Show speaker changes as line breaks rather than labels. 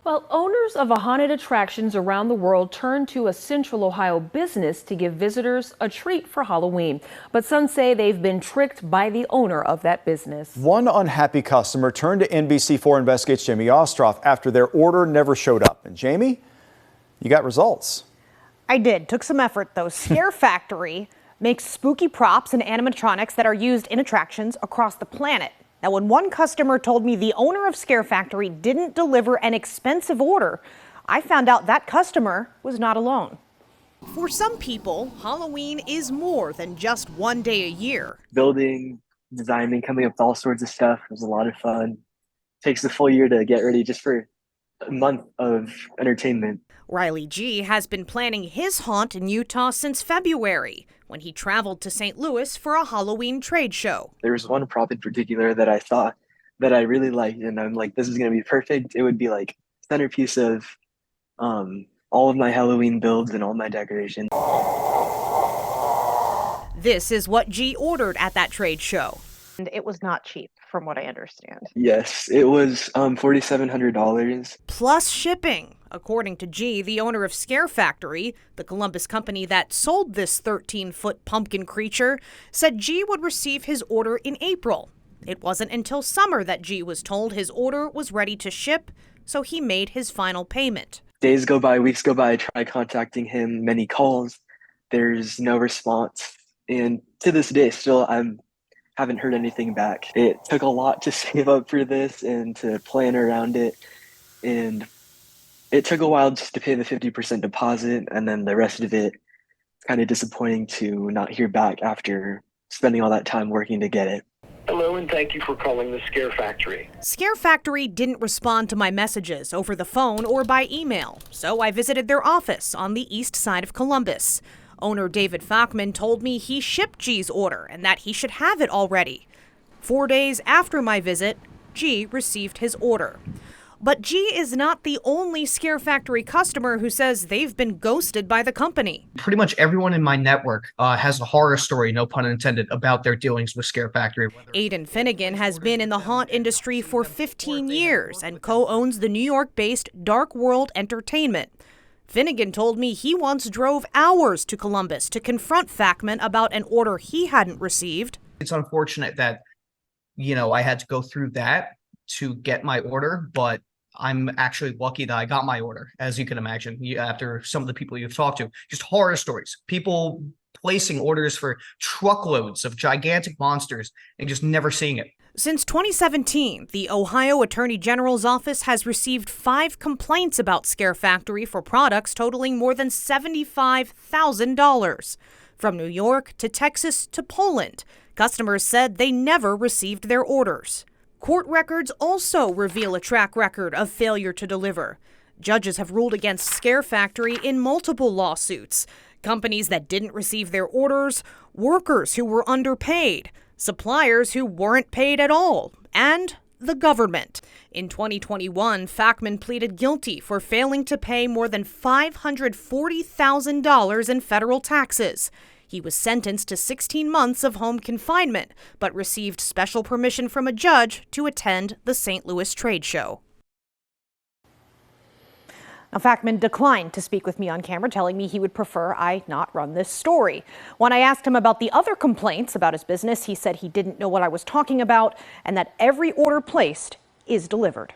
Well, owners of haunted attractions around the world turn to a Central Ohio business to give visitors a treat for Halloween. But some say they've been tricked by the owner of that business.
One unhappy customer turned to NBC4 Investigates Jamie Ostroff after their order never showed up. And Jamie, you got results.
I did. Took some effort, though. Scare Factory makes spooky props and animatronics that are used in attractions across the planet. Now, when one customer told me the owner of Scare Factory didn't deliver an expensive order, I found out that customer was not alone. For some people, Halloween is more than just one day a year.
Building, designing, coming up with all sorts of stuff was a lot of fun. Takes a full year to get ready just for a month of entertainment.
Riley G. has been planning his haunt in Utah since February, when he traveled to St. Louis for a Halloween trade show.
There was one prop in particular that I thought that I really liked, and I'm like, this is going to be perfect. It would be like centerpiece of all of my Halloween builds and all my decorations.
This is what G ordered at that trade show. And it was not cheap, from what I understand.
Yes, it was $4,700.
Plus shipping. According to G, the owner of Scare Factory, the Columbus company that sold this 13-foot pumpkin creature, said G would receive his order in April. It wasn't until summer that G was told his order was ready to ship, so he made his final payment.
Days go by, weeks go by, I try contacting him, many calls. There's no response. And to this day, still, haven't heard anything back. It took a lot to save up for this and to plan around it. And it took a while just to pay the 50% deposit, and then the rest of it, it's kind of disappointing to not hear back after spending all that time working to get it.
Hello, and thank you for calling the Scare Factory.
Scare Factory didn't respond to my messages over the phone or by email, so I visited their office on the east side of Columbus. Owner David Fachman told me he shipped G's order and that he should have it already. 4 days after my visit, G received his order. But G is not the only Scare Factory customer who says they've been ghosted by the company.
Pretty much everyone in my network has a horror story, no pun intended, about their dealings with Scare Factory.
Aiden Finnegan has been in the haunt industry for 15 years and co-owns the New York-based Dark World Entertainment. Finnegan told me he once drove hours to Columbus to confront Fachman about an order he hadn't received.
It's unfortunate that, I had to go through that to get my order, but I'm actually lucky that I got my order, as you can imagine, after some of the people you've talked to. Just horror stories. People placing orders for truckloads of gigantic monsters and just never seeing it.
Since 2017, the Ohio Attorney General's office has received 5 complaints about Scare Factory for products totaling more than $75,000. From New York to Texas to Poland, customers said they never received their orders. Court records also reveal a track record of failure to deliver. Judges have ruled against Scare Factory in multiple lawsuits. Companies that didn't receive their orders, workers who were underpaid, suppliers who weren't paid at all, and the government. In 2021, Fachman pleaded guilty for failing to pay more than $540,000 in federal taxes. He was sentenced to 16 months of home confinement, but received special permission from a judge to attend the St. Louis trade show. Now, Fachman declined to speak with me on camera, telling me he would prefer I not run this story. When I asked him about the other complaints about his business, he said he didn't know what I was talking about and that every order placed is delivered.